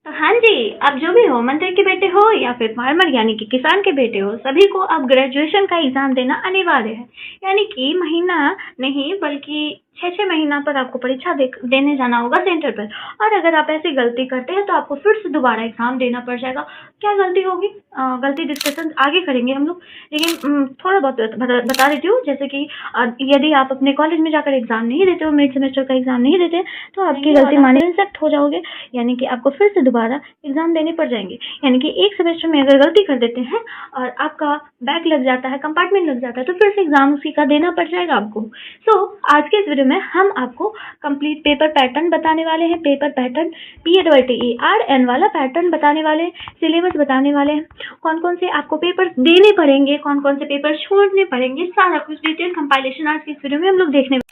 तो हाँ जी, आप जो भी हो, मंत्री के बेटे हो या फिर फार्मर यानी कि किसान के बेटे हो, सभी को अब ग्रेजुएशन का एग्ज़ाम देना अनिवार्य है। यानी कि महीना नहीं बल्कि 6-6 महीना पर आपको परीक्षा देने जाना होगा सेंटर पर। और अगर आप ऐसी गलती करते हैं तो आपको फिर से दोबारा एग्ज़ाम देना पड़ जाएगा। क्या गलती होगी? गलती डिस्कशन आगे करेंगे हम लोग। लेकिन थोड़ा बहुत बता देती हूँ, जैसे कि यदि आप अपने कॉलेज में जाकर एग्ज़ाम नहीं देते हो, मिड सेमेस्टर का एग्ज़ाम नहीं देते, तो आपकी गलती माने इंसेक्ट हो जाओगे। यानी कि आपको फिर से दोबारा एग्ज़ाम देने पड़ जाएंगे। यानी कि एक सेमेस्टर में अगर गलती कर देते हैं और आपका बैक लग जाता है, कंपार्टमेंट लग जाता है, तो फिर से एग्ज़ाम उसी का देना पड़ जाएगा आपको। आज के इस वीडियो में हम आपको कंप्लीट पेपर पैटर्न बताने वाले हैं। पेपर पैटर्न PATERN वाला पैटर्न बताने वाले हैं, सिलेबस बताने वाले हैं, कौन कौन से आपको पेपर देने पड़ेंगे, कौन कौन से पेपर छोड़ने पड़ेंगे, सारा कुछ डिटेल कंपाइलेशन आज की इस वीडियो में हम लोग देखने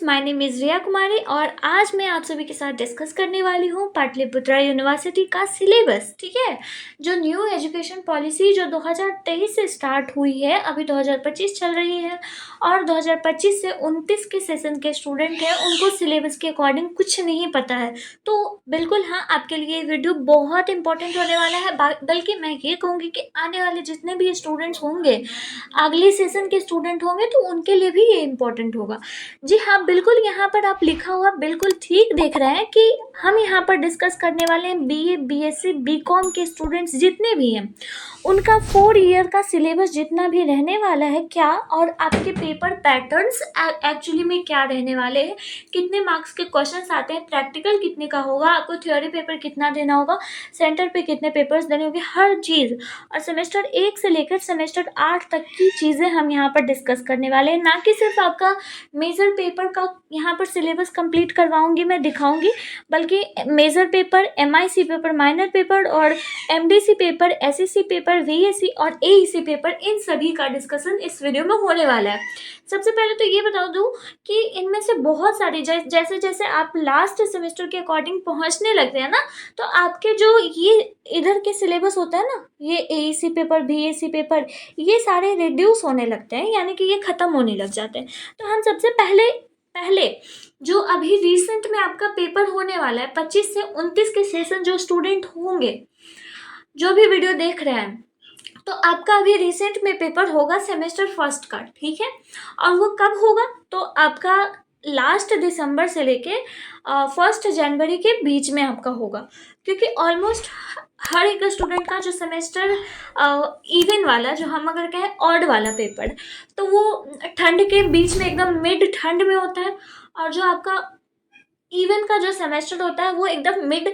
my name is Riya Kumari और आज मैं आप सभी के साथ डिस्कस करने वाली हूँ पाटलिपुत्रा यूनिवर्सिटी का सिलेबस। ठीक है, जो न्यू एजुकेशन पॉलिसी जो 2023 से स्टार्ट हुई है, अभी 2025 चल रही है और 2025 से 29 के सेशन के स्टूडेंट हैं, उनको सिलेबस के अकॉर्डिंग कुछ नहीं पता है। तो बिल्कुल हाँ, आपके लिए वीडियो बहुत इंपॉर्टेंट होने वाला है। बल्कि मैं ये कहूँगी कि आने वाले जितने भी स्टूडेंट्स होंगे, अगले सेशन के स्टूडेंट होंगे, तो उनके लिए भी ये इम्पोर्टेंट होगा। जी हाँ, बिल्कुल यहाँ पर आप लिखा हुआ बिल्कुल ठीक देख रहे हैं कि हम यहाँ पर डिस्कस करने वाले हैं BA BSc BCom के स्टूडेंट्स जितने भी हैं, उनका 4 ईयर का सिलेबस जितना भी रहने वाला है क्या, और आपके पेपर पैटर्न्स एक्चुअली में क्या रहने वाले हैं, कितने मार्क्स के क्वेश्चंस आते हैं, प्रैक्टिकल कितने का होगा, आपको थ्योरी पेपर कितना देना होगा, सेंटर पे कितने पेपर्स देने होंगे, हर चीज़। और सेमेस्टर 1 से लेकर सेमेस्टर 8 तक की चीज़ें हम यहाँ पर डिस्कस करने वाले हैं। ना कि सिर्फ आपका मेजर पेपर का यहाँ पर सिलेबस कंप्लीट करवाऊंगी, मैं दिखाऊंगी, बल्कि major paper, MIC paper, minor paper और MDC paper, SEC paper, VAC और AEC पेपर, इन सभी का डिस्कशन इस वीडियो में होने वाला है। सबसे पहले तो ये बता दूं कि इनमें से बहुत सारी जैसे जैसे आप लास्ट सेमेस्टर के अकॉर्डिंग पहुंचने लगते हैं ना, तो आपके जो ये इधर के सिलेबस होता है ना, ये AEC पेपर, VAC पेपर, ये सारे रिड्यूस होने लगते हैं, यानी कि ये ख़त्म होने लग जाते हैं। तो हम सबसे पहले जो अभी रिसेंट में आपका पेपर होने वाला है 25 से 29 के सेशन, जो स्टूडेंट होंगे, जो भी वीडियो देख रहे हैं, तो आपका अभी रिसेंट में पेपर होगा सेमेस्टर फर्स्ट का। ठीक है, और वो कब होगा? तो आपका लास्ट दिसंबर से लेके 1 जनवरी के बीच में आपका होगा, क्योंकि ऑलमोस्ट हर एक स्टूडेंट का जो सेमेस्टर इवन वाला, जो हम अगर कहें ऑड वाला पेपर, तो वो ठंड के बीच में एकदम मिड ठंड में होता है, और जो आपका इवन का जो सेमेस्टर होता है वो एकदम मिड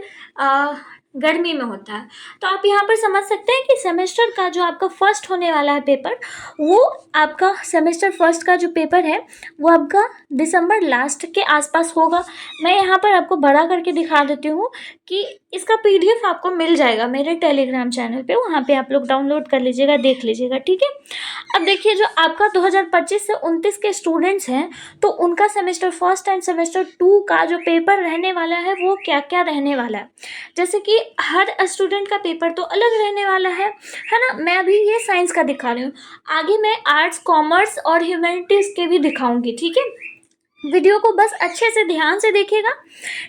गर्मी में होता है। तो आप यहाँ पर समझ सकते हैं कि सेमेस्टर का जो आपका फर्स्ट होने वाला है पेपर, वो आपका सेमेस्टर फर्स्ट का जो पेपर है वो आपका दिसंबर लास्ट के आसपास होगा। मैं यहाँ पर आपको बड़ा करके दिखा देती हूँ कि इसका PDF आपको मिल जाएगा मेरे टेलीग्राम चैनल पे, वहाँ पे आप लोग डाउनलोड कर लीजिएगा, देख लीजिएगा। ठीक है, अब देखिए, जो आपका 2025 से 29 के स्टूडेंट्स हैं, तो उनका सेमेस्टर फर्स्ट एंड सेमेस्टर 2 का जो पेपर रहने वाला है वो क्या क्या रहने वाला है। जैसे कि हर स्टूडेंट का पेपर तो अलग रहने वाला है ना। मैं अभी ये साइंस का दिखा रही हूँ, आगे मैं आर्ट्स, कॉमर्स और ह्यूमैनिटीज़ के भी दिखाऊंगी। ठीक है, वीडियो को बस अच्छे से ध्यान से देखिएगा।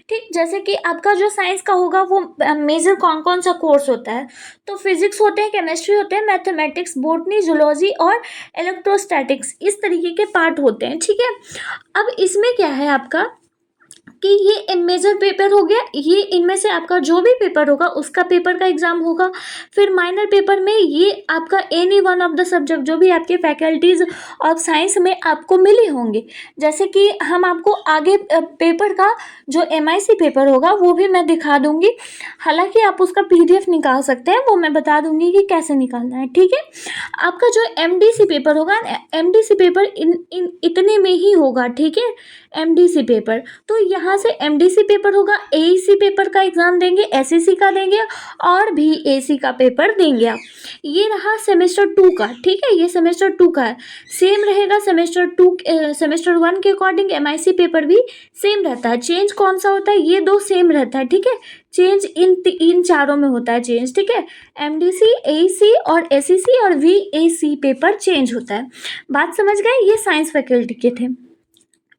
ठीक, जैसे कि आपका जो साइंस का होगा वो मेजर कौन कौन सा कोर्स होता है, तो फिजिक्स होते हैं, केमिस्ट्री होते हैं, मैथमेटिक्स, बॉटनी, जूलॉजी और इलेक्ट्रोस्टैटिक्स, इस तरीके के पार्ट होते हैं। ठीक है, अब इसमें क्या है आपका कि ये मेजर पेपर हो गया, ये इनमें से आपका जो भी पेपर होगा उसका पेपर का एग्जाम होगा। फिर माइनर पेपर में ये आपका any one of the subject, जो भी आपके फैकल्टीज ऑफ साइंस में आपको मिली होंगे, जैसे कि हम आपको आगे पेपर का जो MIC पेपर होगा वो भी मैं दिखा दूंगी। हालांकि आप उसका PDF निकाल सकते हैं, वो मैं बता दूंगी कि कैसे निकालना है। ठीक है, आपका जो MDC पेपर होगा, MDC पेपर इतने में ही होगा। ठीक है, MDC पेपर, तो यहाँ से MDC पेपर होगा, AEC पेपर का एग्जाम देंगे, SEC का देंगे और VAC का पेपर देंगे आप। ये रहा सेमेस्टर 2 का। ठीक है, ये सेमेस्टर 2 का है, सेम रहेगा सेमेस्टर 1 के अकॉर्डिंग। MIC पेपर भी सेम रहता है, चेंज कौन सा होता है, ये 2 सेम रहता है। ठीक है, चेंज इन चारों में होता है चेंज। ठीक है, MDC, AEC और SEC और VAC पेपर चेंज होता है। बात समझ गए? ये साइंस फैकल्टी के थे।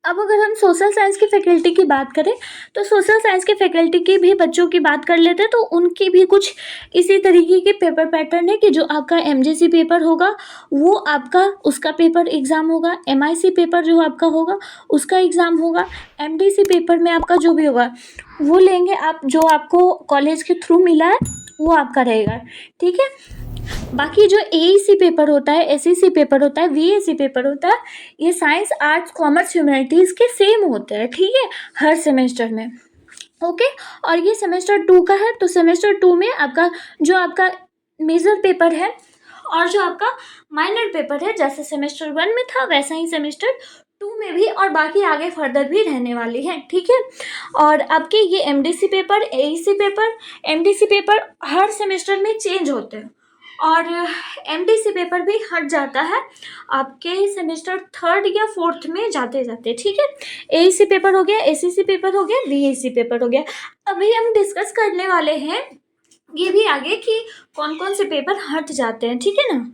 अब अगर हम सोशल साइंस की फैकल्टी की बात करें तो सोशल साइंस की फैकल्टी की भी बच्चों की बात कर लेते हैं, तो उनकी भी कुछ इसी तरीके के पेपर पैटर्न है कि जो आपका एमजीसी पेपर होगा वो आपका उसका पेपर एग्ज़ाम होगा, एमआईसी पेपर जो आपका होगा उसका एग्ज़ाम होगा, एमडीसी पेपर में आपका जो भी होगा वो लेंगे आप, जो आपको कॉलेज के थ्रू मिला है वो आपका रहेगा, ठीक है। बाकी जो एईसी पेपर होता है, एसईसी पेपर होता है, वीएसी पेपर होता है, ये साइंस आर्ट्स कॉमर्स ह्यूमैनिटीज़ के सेम होते हैं, ठीक है, हर सेमेस्टर में। ओके, और ये सेमेस्टर 2 का है, तो सेमेस्टर 2 में आपका जो आपका मेजर पेपर है और जो आपका माइनर पेपर है, जैसे सेमेस्टर 1 में था वैसा ही सेमेस्टर 2 में भी और बाकी आगे फर्दर भी रहने वाली है, ठीक है। और आपके ये MDC paper, AEC paper, MDC paper हर सेमेस्टर में चेंज होते हैं और एमडीसी पेपर भी हट जाता है आपके सेमेस्टर 3rd या 4th में जाते जाते, ठीक है। एईसी पेपर हो गया, एसीसी पेपर हो गया, वीएसी पेपर हो गया। अभी हम डिस्कस करने वाले हैं ये भी आगे कि कौन कौन से पेपर हट जाते हैं, ठीक है ना।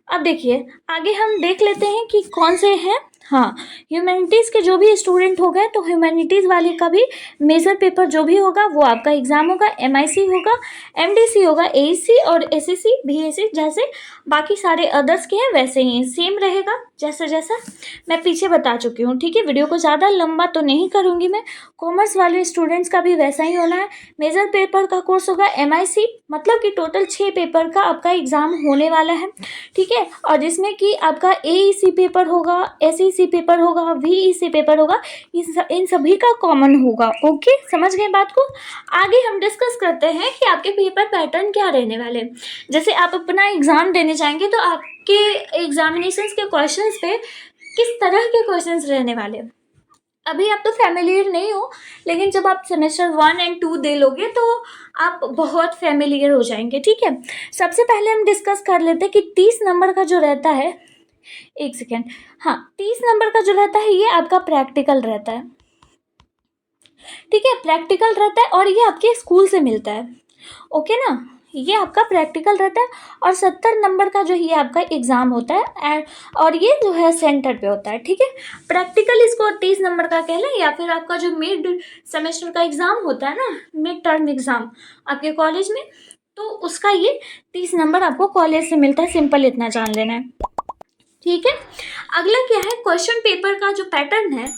अब देखिए आगे हम देख लेते हैं कि कौन से हैं। हाँ, ह्यूमैनिटीज़ के जो भी स्टूडेंट हो गए तो ह्यूमैनिटीज़ वाले का भी मेजर पेपर जो भी होगा वो आपका एग्ज़ाम होगा, एमआईसी होगा, एमडीसी होगा, एईसी और एसईसी बीएसी, जैसे बाकी सारे अदर्स के हैं वैसे ही सेम रहेगा, जैसा जैसा मैं पीछे बता चुकी हूँ, ठीक है। वीडियो को ज़्यादा लंबा तो नहीं करूँगी मैं। कॉमर्स वाले स्टूडेंट्स का भी वैसा ही होना है। मेजर पेपर का कोर्स होगा एमआईसी, मतलब कि टोटल 6 पेपर का आपका एग्ज़ाम होने वाला है, ठीक है। और जिसमें कि आपका एईसी पेपर होगा, एसईसी पेपर होगा, वीईसी पेपर होगा, इन सभी का कॉमन होगा। ओके, समझ गए बात को। आगे हम डिस्कस करते हैं कि आपके पेपर पैटर्न क्या रहने वाले हैं। जैसे आप अपना एग्ज़ाम देने जाएंगे तो आपके एग्जामिनेशंस के क्वेश्चंस पे किस तरह के क्वेश्चंस रहने वाले हैं। अभी आप तो फैमिलियर नहीं हो, लेकिन जब आप सेमेस्टर 1 और 2 दे लोगे तो आप बहुत फैमिलियर हो जाएंगे, ठीक है। सबसे पहले हम डिस्कस कर लेते हैं कि 30 नंबर का जो रहता है, एक सेकेंड, हाँ 30 नंबर का जो रहता है ये आपका प्रैक्टिकल रहता है, ठीक है। प्रैक्टिकल रहता है और ये आपके स्कूल से मिलता है, ओके ना। ये आपका प्रैक्टिकल रहता है और 70 नंबर का जो ये आपका एग्ज़ाम होता है और ये जो है सेंटर पे होता है, ठीक है। प्रैक्टिकल इसको 30 नंबर का कह लें, या फिर आपका जो मिड सेमेस्टर का एग्ज़ाम होता है ना, मिड टर्म एग्ज़ाम आपके कॉलेज में, तो उसका ये 30 नंबर आपको कॉलेज से मिलता है। सिंपल इतना जान लेना है, ठीक है। अगला क्या है, क्वेश्चन पेपर का जो पैटर्न है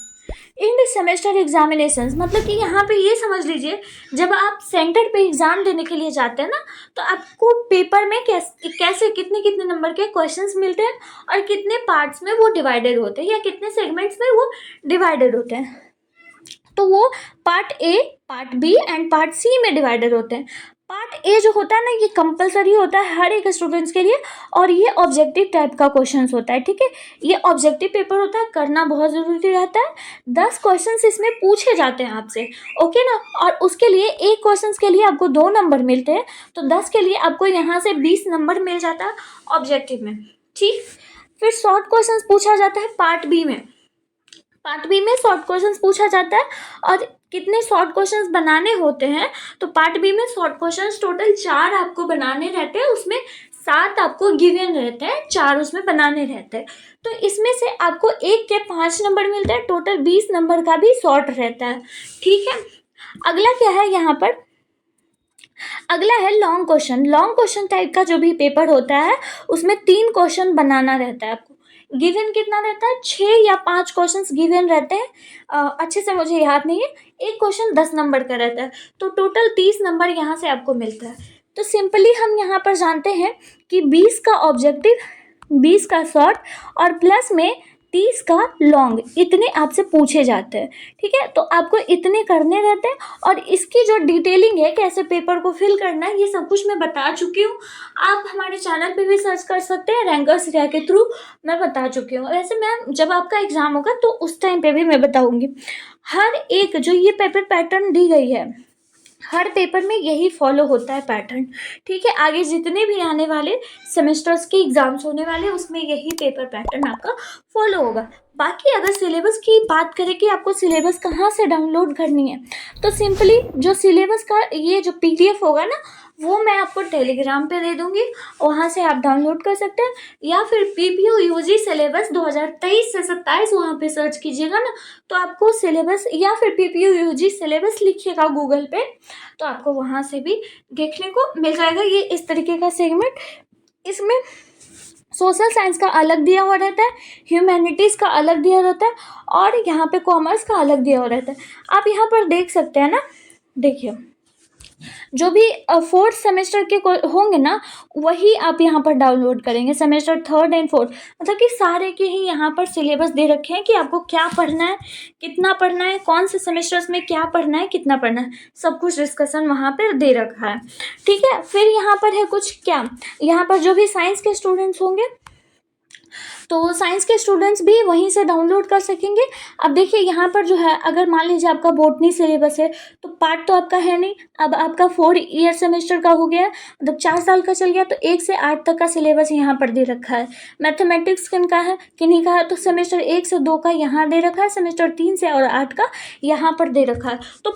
इन सेमेस्टर एग्जामिनेशंस, मतलब कि यहाँ पे ये समझ लीजिए जब आप सेंटर पे एग्ज़ाम देने के लिए जाते हैं ना, तो आपको पेपर में कैसे कितने कितने नंबर के क्वेश्चंस मिलते हैं और कितने पार्ट्स में वो डिवाइडेड होते हैं या कितने सेगमेंट्स में वो डिवाइडेड होते हैं। तो वो part A, part B and part C में डिवाइडेड होते हैं। पार्ट ए जो होता है ना, ये कंपलसरी होता है हर एक स्टूडेंट्स के लिए और ये ऑब्जेक्टिव टाइप का क्वेश्चंस होता है, ठीक है। ये ऑब्जेक्टिव पेपर होता है, करना बहुत ज़रूरी रहता है। 10 क्वेश्चंस इसमें पूछे जाते हैं आपसे, ओके ना। और उसके लिए एक क्वेश्चंस के लिए आपको 2 नंबर मिलते हैं, तो 10 के लिए आपको यहाँ से 20 नंबर मिल जाता है ऑब्जेक्टिव में, ठीक। फिर शॉर्ट क्वेश्चन पूछा जाता है पार्ट बी में। पार्ट बी में शॉर्ट क्वेश्चंस पूछा जाता है और कितने शॉर्ट क्वेश्चंस बनाने होते हैं, तो पार्ट बी में शॉर्ट क्वेश्चंस टोटल 4 आपको बनाने रहते हैं, उसमें 7 आपको गिवन रहते हैं, 4 उसमें बनाने रहते हैं। तो इसमें से आपको 1 के 5 नंबर मिलते हैं, टोटल 20 नंबर का भी शॉर्ट रहता है, ठीक है। अगला क्या है यहाँ पर, अगला है long question. Long question type का जो भी पेपर होता है उसमें 3 क्वेश्चन बनाना रहता है आपको। गिवन कितना रहता है, 6 या 5 क्वेश्चंस गिवन रहते हैं, अच्छे से मुझे याद नहीं है। एक क्वेश्चन 10 नंबर का रहता है, तो टोटल 30 नंबर यहाँ से आपको मिलता है। तो सिंपली हम यहाँ पर जानते हैं कि 20 का ऑब्जेक्टिव, 20 का शॉर्ट और प्लस में 30 का लॉन्ग, इतने आपसे पूछे जाते हैं, ठीक है। तो आपको इतने करने रहते हैं और इसकी जो डिटेलिंग है कैसे पेपर को फिल करना है ये सब कुछ मैं बता चुकी हूँ। आप हमारे चैनल पे भी सर्च कर सकते हैं, रैंकर्स इंडिया के थ्रू मैं बता चुकी हूँ। वैसे मैम जब आपका एग्ज़ाम होगा तो उस टाइम पे भी मैं बताऊँगी। हर एक जो ये पेपर पैटर्न दी गई है, हर पेपर में यही फॉलो होता है पैटर्न, ठीक है। आगे जितने भी आने वाले सेमेस्टर्स के एग्ज़ाम्स होने वाले उसमें यही पेपर पैटर्न आपका फॉलो होगा। बाकी अगर सिलेबस की बात करें कि आपको सिलेबस कहाँ से डाउनलोड करनी है, तो सिंपली जो सिलेबस का ये जो PDF होगा ना, वो मैं आपको टेलीग्राम पे दे दूँगी, वहाँ से आप डाउनलोड कर सकते हैं। या फिर पीपीयू यूजी सिलेबस 2023 से 27 वहाँ पे सर्च कीजिएगा ना, तो आपको सिलेबस, या फिर पीपीयू यूजी सिलेबस लिखिएगा गूगल पे, तो आपको वहाँ से भी देखने को मिल जाएगा। ये इस तरीके का सेगमेंट, इसमें सोशल साइंस का अलग दिया हुआ रहता है, ह्यूमैनिटीज़ का अलग दिया रहता है, और यहाँ पे कॉमर्स का अलग दिया हुआ रहता है। आप यहाँ पर देख सकते हैं ना, देखिए जो भी फोर्थ सेमेस्टर के होंगे ना, वही आप यहाँ पर डाउनलोड करेंगे, सेमेस्टर थर्ड एंड फोर्थ, मतलब कि सारे के ही यहाँ पर सिलेबस दे रखे हैं कि आपको क्या पढ़ना है, कितना पढ़ना है, कौन से सेमेस्टर्स में क्या पढ़ना है, कितना पढ़ना है, सब कुछ डिस्कशन वहाँ पर दे रखा है। ठीक है, फिर यहाँ पर है कुछ क्या, यहाँ पर जो भी साइंस के स्टूडेंट्स होंगे, तो साइंस के स्टूडेंट्स भी वहीं से डाउनलोड कर सकेंगे। अब देखिए यहाँ पर जो है, अगर मान लीजिए आपका बॉटनी सिलेबस है, तो पार्ट तो आपका है नहीं, अब आपका 4 ईयर सेमेस्टर का हो गया, मतलब 4 साल का चल गया, तो 1 से 8 तक का सिलेबस यहाँ पर दे रखा है। मैथमेटिक्स किनका है, किन्हीं का है, तो सेमेस्टर 1 से 2 का यहाँ दे रखा है, सेमेस्टर 3 से और 8 का यहाँ पर दे रखा है। तो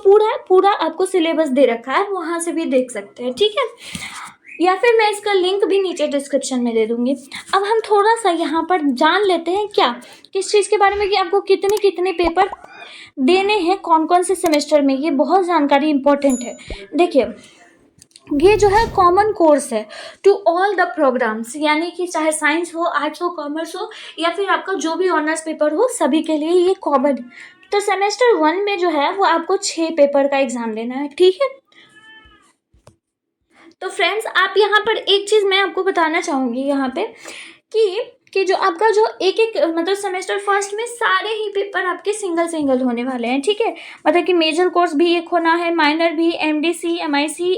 पूरा आपको सिलेबस दे रखा है, वहाँ से भी देख सकते हैं। ठीक है, या फिर मैं इसका लिंक भी नीचे डिस्क्रिप्शन में दे दूँगी। अब हम थोड़ा सा यहाँ पर जान लेते हैं क्या, किस चीज़ के बारे में, कि आपको कितने कितने पेपर देने हैं कौन कौन से सेमेस्टर में, ये बहुत जानकारी इंपॉर्टेंट है। देखिए ये जो है कॉमन कोर्स है टू ऑल द प्रोग्राम्स, यानी कि चाहे साइंस हो, आर्ट्स हो, कॉमर्स हो, या फिर आपका जो भी ऑनर्स पेपर हो, सभी के लिए ये कॉमन। तो सेमेस्टर 1 में जो है वो आपको 6 पेपर का एग्ज़ाम देना है। ठीक है, तो फ्रेंड्स आप यहाँ पर एक चीज़ मैं आपको बताना चाहूँगी यहाँ पे, कि जो आपका जो एक एक मतलब सेमेस्टर फर्स्ट में सारे ही पेपर आपके सिंगल होने वाले हैं। ठीक है, मतलब कि मेजर कोर्स भी एक होना है, माइनर भी, MDC, MIC,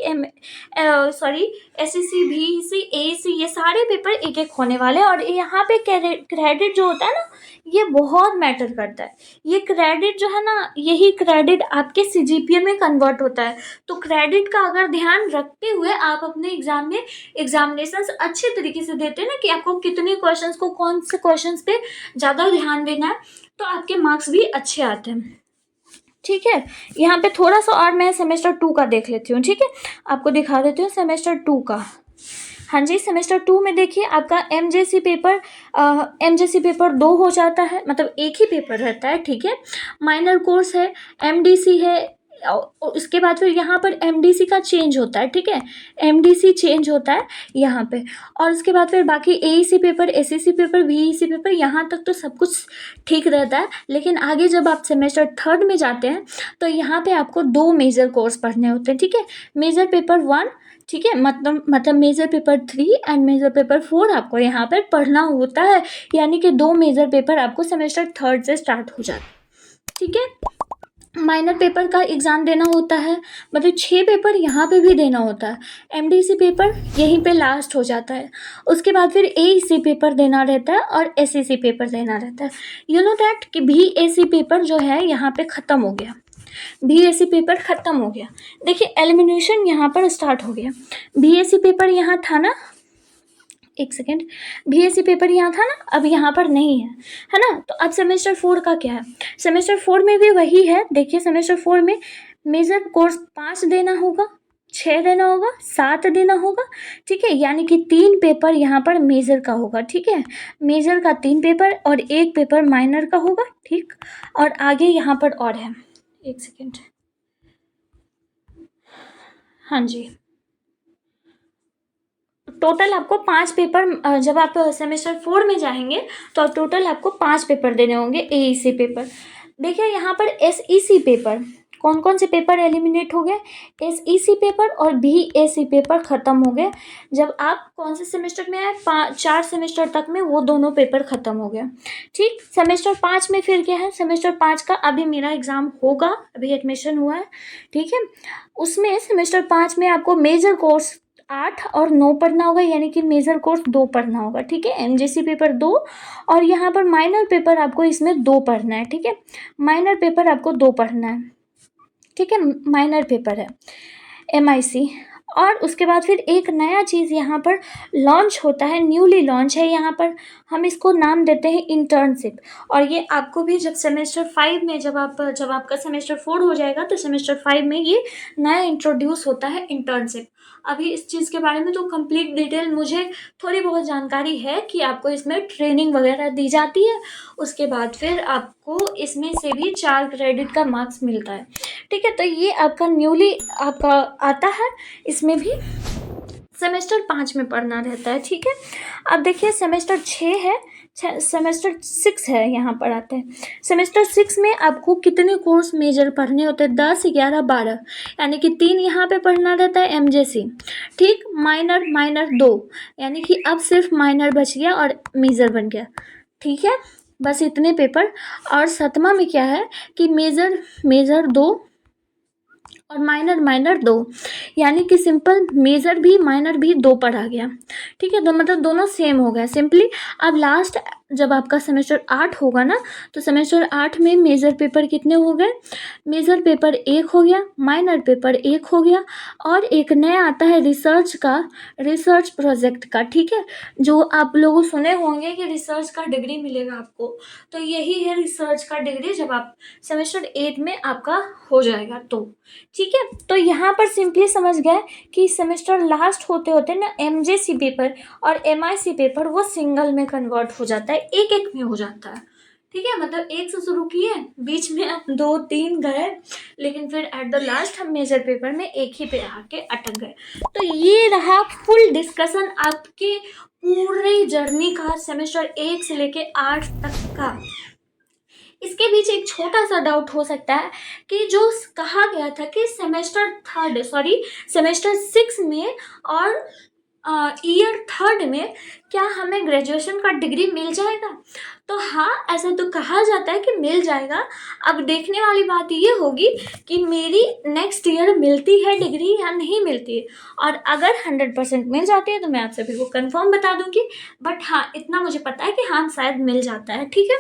SEC, BEC, AEC, ये सारे पेपर एक एक होने वाले हैं। और यहाँ पे क्रेडिट जो होता है ना, ये बहुत मैटर करता है। ये क्रेडिट जो है ना, यही क्रेडिट आपके सीजीपीए में कन्वर्ट होता है। तो क्रेडिट का अगर ध्यान रखते हुए आप अपने एग्जाम में एग्जामिनेशंस अच्छे तरीके से देते हैं ना, कि आपको कितने क्वेश्चंस को कौन से क्वेश्चंस पे ज़्यादा ध्यान देना है, तो आपके मार्क्स भी अच्छे आते हैं। ठीक है, यहाँ पे थोड़ा सा और मैं सेमेस्टर 2 का देख लेती हूँ। ठीक है, आपको दिखा देती हूँ सेमेस्टर 2 का। हाँ जी, सेमेस्टर 2 में देखिए आपका एमजेसी पेपर 2 हो जाता है, मतलब एक ही पेपर रहता है। ठीक है, माइनर कोर्स है, एमडीसी है, उसके बाद फिर यहाँ पर एमडीसी का चेंज होता है। ठीक है, एमडीसी चेंज होता है यहाँ पे, और उसके बाद फिर बाकी AEC paper, SEC paper, BEC paper, यहाँ तक तो सब कुछ ठीक रहता है। लेकिन आगे जब आप सेमेस्टर थर्ड में जाते हैं, तो यहाँ पे आपको 2 मेजर कोर्स पढ़ने होते हैं। ठीक है, मेजर पेपर 1, ठीक है, मतलब major paper 3 and major paper 4 आपको यहाँ पर पढ़ना होता है, यानी कि 2 मेजर पेपर आपको सेमेस्टर थर्ड से स्टार्ट हो जाते हैं। ठीक है, माइनर पेपर का एग्ज़ाम देना होता है, मतलब 6 पेपर यहाँ पे भी देना होता है। एमडीसी पेपर यहीं पे लास्ट हो जाता है, उसके बाद फिर एईसी पेपर देना रहता है और एसईसी पेपर देना रहता है। यू नो दैट कि बीएसी पेपर जो है यहाँ पे ख़त्म हो गया, बीएससी पेपर ख़त्म हो गया। देखिए एलिमिनेशन यहाँ पर स्टार्ट हो गया। बीएससी पेपर यहाँ था ना, एक सेकेंड, बीएससी पेपर यहाँ था ना, अब यहाँ पर नहीं है ना। तो अब सेमेस्टर 4 का क्या है, सेमेस्टर 4 में भी वही है। देखिए सेमेस्टर 4 में मेजर कोर्स 5 देना होगा, 6 देना होगा, 7 देना होगा। ठीक है, यानी कि 3 पेपर यहाँ पर मेजर का होगा। ठीक है, मेजर का 3 पेपर और 1 पेपर माइनर का होगा। ठीक, और आगे यहाँ पर और है, एक सेकेंड, हाँ जी, टोटल आपको 5 पेपर, जब आप सेमेस्टर 4 में जाएंगे तो टोटल आपको 5 पेपर देने होंगे एईसी पेपर। देखिए यहाँ पर एसईसी पेपर, कौन कौन से पेपर एलिमिनेट हो गए, एसईसी पेपर और बीएसी पेपर ख़त्म हो गए। जब आप कौन से सेमेस्टर में आए, 4 सेमेस्टर तक में वो दोनों पेपर ख़त्म हो गया। ठीक, सेमेस्टर 5 में फिर क्या है, सेमेस्टर 5 का अभी मेरा एग्ज़ाम होगा, अभी एडमिशन हुआ है। ठीक है, उसमें सेमेस्टर 5 में आपको मेजर कोर्स 8 और 9 पढ़ना होगा, यानी कि मेजर कोर्स 2 पढ़ना होगा। ठीक है, एमजेसी पेपर 2 और यहाँ पर माइनर पेपर आपको इसमें 2 पढ़ना है। ठीक है, माइनर पेपर आपको 2 पढ़ना है। ठीक है, माइनर पेपर है एमआईसी, और उसके बाद फिर एक नया चीज़ यहाँ पर लॉन्च होता है, न्यूली लॉन्च है यहाँ पर, हम इसको नाम देते हैं इंटर्नशिप। और ये आपको भी जब सेमेस्टर 5 में जब आपका सेमेस्टर 4 हो जाएगा तो सेमेस्टर 5 में ये नया इंट्रोड्यूस होता है इंटर्नशिप। अभी इस चीज़ के बारे में तो कंप्लीट डिटेल मुझे थोड़ी बहुत जानकारी है कि आपको इसमें ट्रेनिंग वगैरह दी जाती है, उसके बाद फिर आपको इसमें से भी 4 क्रेडिट का मार्क्स मिलता है। ठीक है, तो ये आपका न्यूली आपका आता है, इसमें भी सेमेस्टर 5 में पढ़ना रहता है। ठीक है, अब देखिए सेमेस्टर 6 है, सेमेस्टर 6 है, यहाँ पर आते हैं। सेमेस्टर 6 में आपको कितने कोर्स मेजर पढ़ने होते हैं? 10, 11, 12, यानी कि 3 यहाँ पे पढ़ना रहता है MJC। ठीक, माइनर 2, यानी कि अब सिर्फ माइनर बच गया और मेजर बन गया। ठीक है, बस इतने पेपर। और 7वां में क्या है कि मेजर 2 और माइनर 2, यानी कि सिंपल मेजर भी माइनर भी 2 पढ़ा गया। ठीक है, तो मतलब दोनों सेम हो गया सिंपली। अब लास्ट जब आपका सेमेस्टर 8 होगा ना, तो सेमेस्टर 8 में मेजर पेपर कितने हो गए? मेजर पेपर 1 हो गया, माइनर पेपर 1 हो गया, और एक नया आता है रिसर्च प्रोजेक्ट का। ठीक है, जो आप लोग सुने होंगे कि रिसर्च का डिग्री मिलेगा आपको, तो यही है रिसर्च का डिग्री जब आप सेमेस्टर 8 में आपका हो जाएगा तो। ठीक है, तो यहाँ पर सिंपली समझ गए कि सेमेस्टर लास्ट होते होते ना MJC पेपर और MIC पेपर वो सिंगल में कन्वर्ट हो जाता है, एक में हो जाता है। ठीक है, मतलब एक से शुरू किए, बीच में आप 2, 3 गए, लेकिन फिर एट द लास्ट हम मेजर पेपर में एक ही पे आके अटक गए। तो ये रहा फुल डिस्कशन आपके पूरी जर्नी का, सेमेस्टर 1 से लेके 8 तक का। इसके बीच एक छोटा सा डाउट हो सकता है कि जो कहा गया था कि सेमेस्टर 6 में और ईयर 3rd में क्या हमें ग्रेजुएशन का डिग्री मिल जाएगा? तो हाँ, ऐसा तो कहा जाता है कि मिल जाएगा। अब देखने वाली बात ये होगी कि मेरी नेक्स्ट ईयर मिलती है डिग्री या नहीं मिलती है, और अगर 100% मिल जाती है तो मैं आप सभी को कंफर्म बता दूंगी। बट हाँ, इतना मुझे पता है कि हाँ शायद मिल जाता है। ठीक है,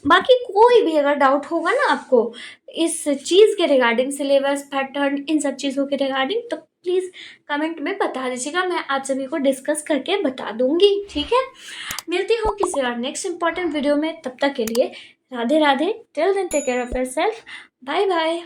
बाकी कोई भी अगर डाउट होगा ना आपको इस चीज़ के रिगार्डिंग, सिलेबस पैटर्न, इन सब चीज़ों के रिगार्डिंग, तो प्लीज़ कमेंट में बता दीजिएगा, मैं आप सभी को डिस्कस करके बता दूंगी। ठीक है, मिलती हूँ किसी और नेक्स्ट इंपॉर्टेंट वीडियो में, तब तक के लिए Radhe Radhe. Till then take care of yourself, bye bye.